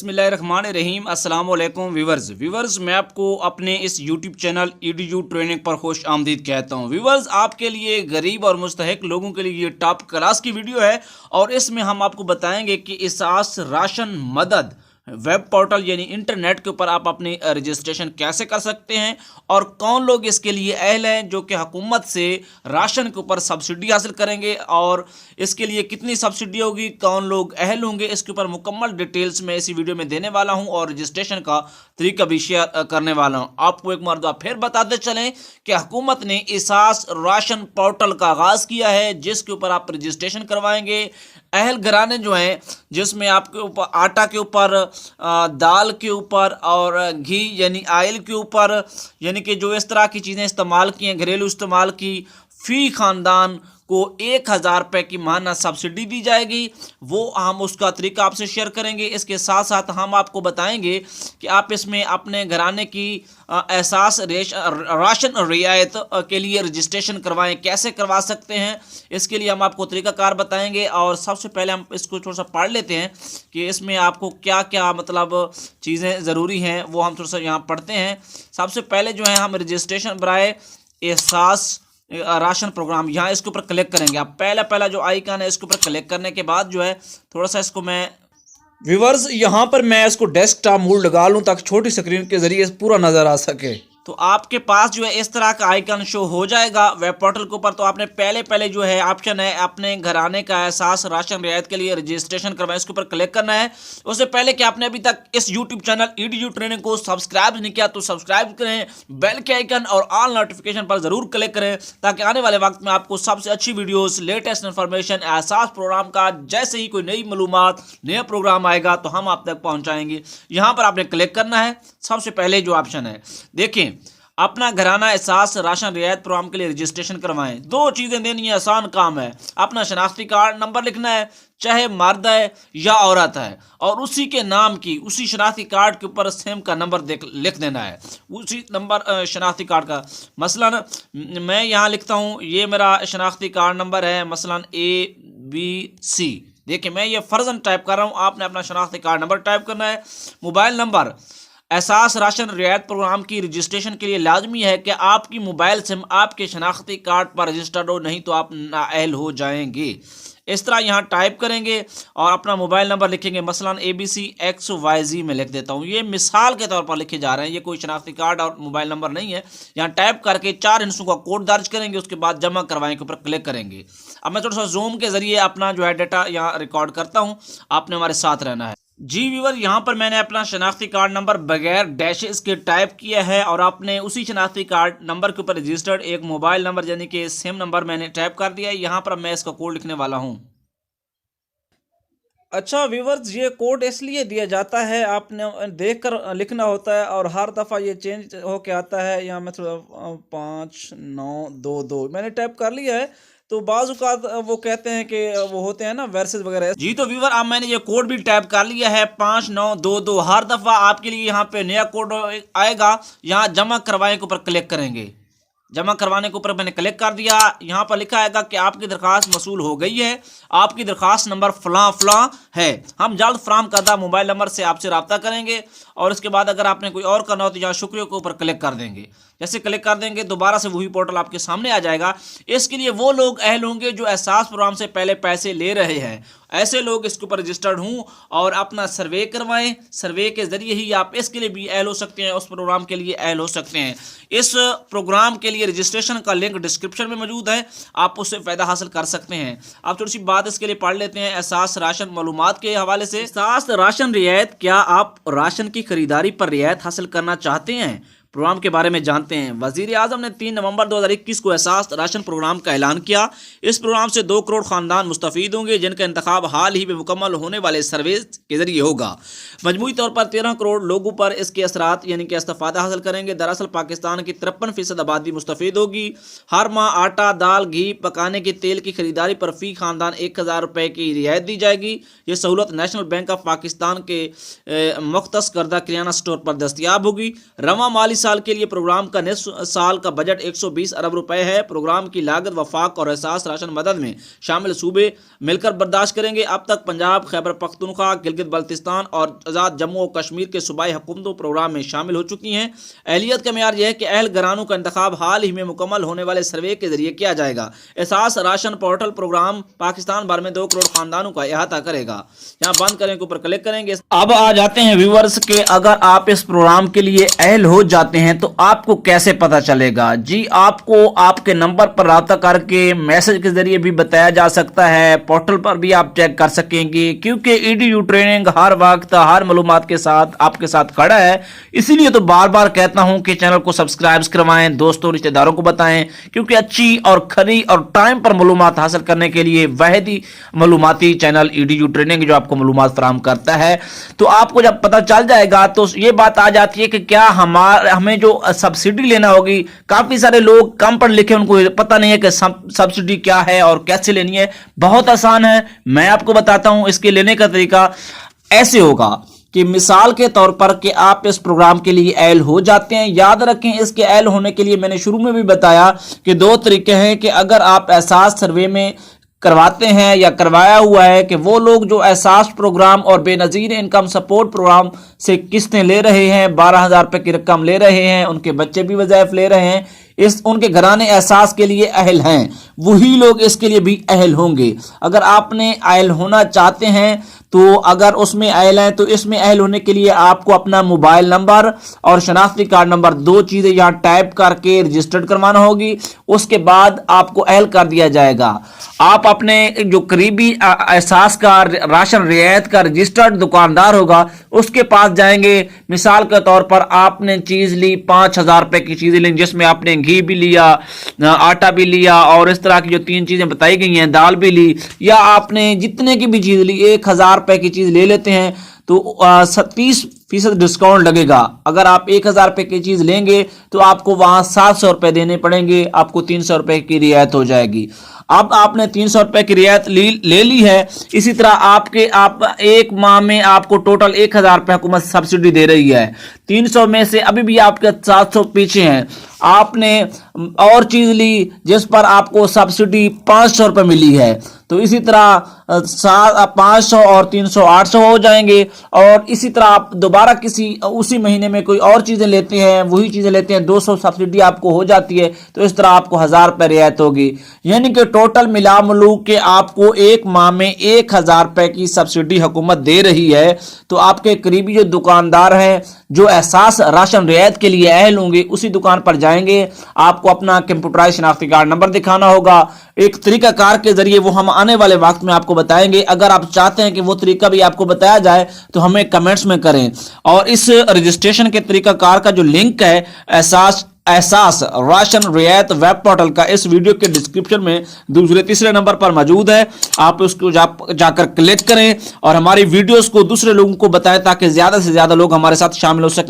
बिस्मिल्लाहिर्रहमानिर्रहीम। अस्सलाम वालेकुम व्यूवर्स, मैं आपको अपने इस यूट्यूब चैनल EDU ट्रेनिंग पर खुश आमदीद कहता हूं। व्यूवर्स, आपके लिए गरीब और मुस्तहिक लोगों के लिए ये टॉप क्लास की वीडियो है और इसमें हम आपको बताएंगे कि इसास राशन मदद वेब पोर्टल यानी इंटरनेट के ऊपर आप अपनी रजिस्ट्रेशन कैसे कर सकते हैं और कौन लोग इसके लिए अहल हैं जो कि हुकूमत से राशन के ऊपर सब्सिडी हासिल करेंगे और इसके लिए कितनी सब्सिडी होगी, कौन लोग अहल होंगे, इसके ऊपर मुकम्मल डिटेल्स में इसी वीडियो में देने वाला हूं और रजिस्ट्रेशन का तरीका भी शेयर करने वाला हूं। आपको एक मरतबा फिर बताते चलें कि हुकूमत ने इसास राशन पोर्टल का आगाज़ किया है जिसके ऊपर आप रजिस्ट्रेशन करवाएंगे। अहल घराने जो हैं जिसमें आपके ऊपर आटा के ऊपर, दाल के ऊपर और घी यानी आयल के ऊपर, यानी कि जो इस तरह की चीज़ें इस्तेमाल की हैं घरेलू इस्तेमाल की, फ़ी ख़ानदान को 1000 रुपये की माहाना सब्सिडी दी जाएगी। वो हम उसका तरीका आपसे शेयर करेंगे। इसके साथ साथ हम आपको बताएंगे कि आप इसमें अपने घराने की एहसास राशन रियायत के लिए रजिस्ट्रेशन करवाएं, कैसे करवा सकते हैं, इसके लिए हम आपको तरीकाकार बताएंगे। और सबसे पहले हम इसको थोड़ा सा पढ़ लेते हैं कि इसमें आपको क्या क्या मतलब चीज़ें ज़रूरी हैं, वो हम थोड़ा सा यहाँ पढ़ते हैं। सबसे पहले जो है हम रजिस्ट्रेशन बराए एहसास राशन प्रोग्राम, यहाँ इसके ऊपर क्लिक करेंगे। आप पहला जो आइकन है इसके ऊपर क्लिक करने के बाद जो है थोड़ा सा इसको मैं व्यूवर्स यहाँ पर मैं इसको डेस्कटॉप मोड लगा लूँ ताकि छोटी स्क्रीन के जरिए पूरा नज़र आ सके। तो आपके पास जो है इस तरह का आइकन शो हो जाएगा वेब पोर्टल के ऊपर। तो आपने पहले जो है ऑप्शन है अपने घराने का एहसास राशन रियायत के लिए रजिस्ट्रेशन करवाएं, इसके ऊपर क्लिक करना है। उससे पहले कि आपने अभी तक इस यूट्यूब चैनल EDU ट्रेनिंग को सब्सक्राइब नहीं किया तो सब्सक्राइब करें, बेल के आइकन और ऑल नोटिफिकेशन पर ज़रूर क्लिक करें ताकि आने वाले वक्त में आपको सबसे अच्छी वीडियोज़, लेटेस्ट इन्फॉर्मेशन एहसास प्रोग्राम का जैसे ही कोई नई मालूमात, नया प्रोग्राम आएगा तो हम आप तक पहुँचाएँगे। यहाँ पर आपने क्लिक करना है। सबसे पहले जो ऑप्शन है देखें, अपना घराना एहसास राशन रियायत प्रोग्राम के लिए रजिस्ट्रेशन करवाएं। 2 चीज़ें देनी है, आसान काम है। अपना शनाख्ती कार्ड नंबर लिखना है, चाहे मर्द है या औरत है, और उसी के नाम की उसी शनाख्ती कार्ड के ऊपर सेम का नंबर लिख देना है, उसी नंबर शनाख्ती कार्ड का। मसलन मैं यहाँ लिखता हूँ, ये मेरा शनाख्ती कार्ड नंबर है मसलन ABC। देखिए मैं ये फ़र्जन टाइप कर रहा हूँ, आपने अपना शनाख्ती कार्ड नंबर टाइप करना है। मोबाइल नंबर एहसास राशन रियायत प्रोग्राम की रजिस्ट्रेशन के लिए लाजमी है कि आपकी मोबाइल सिम आपके शनाख्ती कार्ड पर रजिस्टर्ड हो, नहीं तो आप नाअहल हो जाएंगे। इस तरह यहाँ टाइप करेंगे और अपना मोबाइल नंबर लिखेंगे, मसलन ABCXYZ में लिख देता हूँ। ये मिसाल के तौर पर लिखे जा रहे हैं, ये कोई शनाख्ती कार्ड और मोबाइल नंबर नहीं है। यहाँ टाइप करके 4 हिस्सों का कोड दर्ज करेंगे, उसके बाद जमा करवाएं के ऊपर क्लिक करेंगे। अब मैं थोड़ा सा जूम के ज़रिए अपना जो है डाटा यहाँ रिकॉर्ड करता हूँ, आपने हमारे साथ रहना है। जी व्यूवर, यहाँ पर मैंने अपना शनाख्ती कार्ड नंबर बगैर डैशेस के टाइप किया है और आपने उसी शनाख्ती कार्ड नंबर के ऊपर रजिस्टर्ड एक मोबाइल नंबर यानी कि सेम नंबर मैंने टाइप कर दिया है। यहाँ पर मैं इसका कोड लिखने वाला हूँ। अच्छा व्यूवर्स, ये कोड इसलिए दिया जाता है, आपने देखकर लिखना होता है और हर दफ़ा ये चेंज होके आता है। यहाँ मैं थोड़ा 5922 मैंने टाइप कर लिया है। तो बाज़ वो कहते हैं कि वो होते हैं ना वर्सेस वगैरह। जी तो व्यूवर, अब मैंने ये कोड भी टाइप कर लिया है 5922। हर दफ़ा आपके लिए यहाँ पे नया कोड आएगा। यहाँ जमा करवाएं के ऊपर क्लिक करेंगे। जमा करवाने के ऊपर मैंने क्लिक कर दिया। यहाँ पर लिखा आएगा कि आपकी दरख्वास्त मसूल हो गई है, आपकी दरख्वास्त नंबर फ़लाँ है। हम जल्द फराहम करदा मोबाइल नंबर से आपसे रब्ता करेंगे और इसके बाद अगर आपने कोई और करना हो तो यहाँ शुक्रिया के ऊपर क्लिक कर देंगे। जैसे क्लिक कर देंगे दोबारा से वही पोर्टल आपके सामने आ जाएगा। इसके लिए वो लोग अहल होंगे जो एहसास प्रोग्राम से पहले पैसे ले रहे हैं। ऐसे लोग इसके ऊपर रजिस्टर्ड हों और अपना सर्वे करवाएं। सर्वे के ज़रिए ही आप इसके लिए भी अहल हो सकते हैं, उस प्रोग्राम के लिए अहल हो सकते हैं। इस प्रोग्राम के लिए रजिस्ट्रेशन का लिंक डिस्क्रिप्शन में मौजूद है, आप उससे फ़ायदा हासिल कर सकते हैं। आप थोड़ी सी बात इसके लिए पढ़ लेते हैं एहसास राशन मालूमात के हवाले से। एहसास राशन रियायत, क्या आप राशन की खरीदारी पर रियायत हासिल करना चाहते हैं? प्रोग्राम के बारे में जानते हैं। वज़ीर आज़म ने 3 नवंबर 2021 को एहसास राशन प्रोग्राम का ऐलान किया। इस प्रोग्राम से 2 करोड़ ख़ानदान मुस्तफ़ीद होंगे जिनका इंतखाब हाल ही में मुकम्मल होने वाले सर्वे के ज़रिए होगा। मजमूई तौर पर 13 करोड़ लोगों पर इसके असरात यानी कि इस्तेफ़ादा हासिल करेंगे। दरअसल पाकिस्तान की 53% आबादी मुस्तफ़ीद होगी। हर माह आटा, दाल, घी, पकाने के तेल की खरीदारी पर फ़ी ख़ानदान 1000 रुपये की रियायत दी जाएगी। ये सहूलत नेशनल बैंक ऑफ पाकिस्तान के मुख्तस करदा किराना स्टोर पर दस्तियाब होगी। रवा माली साल के लिए प्रोग्राम का निस्फ साल का बजट 120 अरब रुपए है। प्रोग्राम की लागत वफाक और एहसास राशन मदद में शामिल सूबे मिलकर बर्दाश्त करेंगे। अब तक पंजाब, खैबर पख्तूनख्वा, गिलगित बल्तिस्तान और आज़ाद जम्मू और कश्मीर के सूबाई हुकूमतों प्रोग्राम में शामिल हो चुकी हैं। अहलियत का मेयार यह है कि अहल घरानों का इंतखाब हाल ही में मुकम्मल होने वाले सर्वे के जरिए किया जाएगा। एहसास राशन पोर्टल प्रोग्राम पाकिस्तान भर में 2 करोड़ खानदानों का अहाता करेगा। यहाँ बंद करें के ऊपर क्लिक करेंगे। अब आ जाते हैं व्यूअर्स के, अगर आप इस प्रोग्राम के लिए अहल हो जाते हैं तो आपको कैसे पता चलेगा। जी, आपको आपके नंबर पर राब्ता करके मैसेज के जरिए भी बताया जा सकता है, पोर्टल पर भी आप चेक कर सकेंगे, क्योंकि EDU ट्रेनिंग हर वक्त हर मालूमात के साथ आपके साथ खड़ा है। इसीलिए तो बार बार कहता हूं कि चैनल को सब्सक्राइब करवाएं, दोस्तों रिश्तेदारों को बताएं, क्योंकि अच्छी और खरी और टाइम पर मालूमात हासिल करने के लिए वहदी मालूमाती चैनल EDU ट्रेनिंग जो आपको मालूमात फराहम करता है। तो आपको जब पता चल जाएगा तो ये बात आ जाती है कि क्या हमें जो सब्सिडी लेना होगी। काफी सारे लोग कम पढ़े लिखे, उनको पता नहीं है कि सब्सिडी क्या है और कैसे लेनी है। बहुत आसान है, मैं आपको बताता हूं। इसके लेने का तरीका ऐसे होगा कि मिसाल के तौर पर कि आप इस प्रोग्राम के लिए अहल हो जाते हैं। याद रखें, इसके अहल होने के लिए मैंने शुरू में भी बताया कि 2 तरीके हैं कि अगर आप एहसास सर्वे में करवाते हैं या करवाया हुआ है कि वो लोग जो एहसास प्रोग्राम और बेनज़ीर इनकम सपोर्ट प्रोग्राम से किस्तें ले रहे हैं, 12,000 रुपये की रकम ले रहे हैं, उनके बच्चे भी वज़ाइफ ले रहे हैं, उनके घराने एहसास के लिए अहल हैं, वही लोग इसके लिए भी अहल होंगे। अगर आपने अहल होना चाहते हैं तो अगर उसमें अहल हैं तो इसमें अहल होने के लिए आपको अपना मोबाइल नंबर और शनाख्ती कार्ड नंबर, 2 चीज़ें यहाँ टाइप करके रजिस्टर्ड करवाना होगी। उसके बाद आपको अहल कर दिया जाएगा। आप अपने जो करीबी एहसास का राशन रियायत का रजिस्टर्ड दुकानदार होगा उसके पास जाएंगे। मिसाल के तौर पर आपने चीज़ ली, 5,000 रुपये की चीज़ें ली, जिसमें आपने घी भी लिया, आटा भी लिया और इस तरह की जो 3 चीज़ें बताई गई हैं, दाल भी ली, या आपने जितने की भी चीज़ ली, 1,000 रुपये की चीज़ ले लेते हैं तो 30% डिस्काउंट लगेगा। अगर आप 1,000 रुपये की चीज़ लेंगे तो आपको वहाँ 700 रुपये देने पड़ेंगे, आपको 300 रुपये की रियायत हो जाएगी। अब आपने 300 रुपये की रियायत ले ली है। इसी तरह आप एक माह में आपको टोटल 1,000 रुपये हुकूमत सब्सिडी दे रही है। 300 में से अभी भी आपके 700 पीछे हैं। आपने और चीज़ ली जिस पर आपको सब्सिडी 500 रुपये मिली है, तो इसी तरह 500 और 300 800 हो जाएंगे। और इसी तरह आप दोबारा उसी महीने में कोई और चीज़ें लेते हैं, वही चीज़ें लेते हैं, 200 सब्सिडी आपको हो जाती है, तो इस तरह आपको 1,000 रुपये रियायत होगी। यानी कि टोटल मिला मिलू के आपको एक माह में 1,000 रुपये की सब्सिडी हुकूमत दे रही है। तो आपके करीबी जो दुकानदार हैं जो एहसास राशन रियायत के लिए अहल होंगे, उसी दुकान पर जाएंगे, आपको अपना कंप्यूटराइज शनाख्ती कार्ड नंबर दिखाना होगा। एक तरीकाकार के जरिए वो हम आने वाले वक्त में आपको बताएंगे। अगर आप चाहते हैं कि वो तरीका भी आपको बताया जाए तो हमें कमेंट्स में करें। और इस रजिस्ट्रेशन के तरीकाकार का जो लिंक है एहसास राशन रियायत वेब पोर्टल का, इस वीडियो के डिस्क्रिप्शन में दूसरे तीसरे नंबर पर मौजूद है। आप उसको जाकर क्लिक करें और हमारी वीडियोस को दूसरे लोगों को बताएं ताकि ज्यादा से ज्यादा लोग हमारे साथ शामिल हो सकें।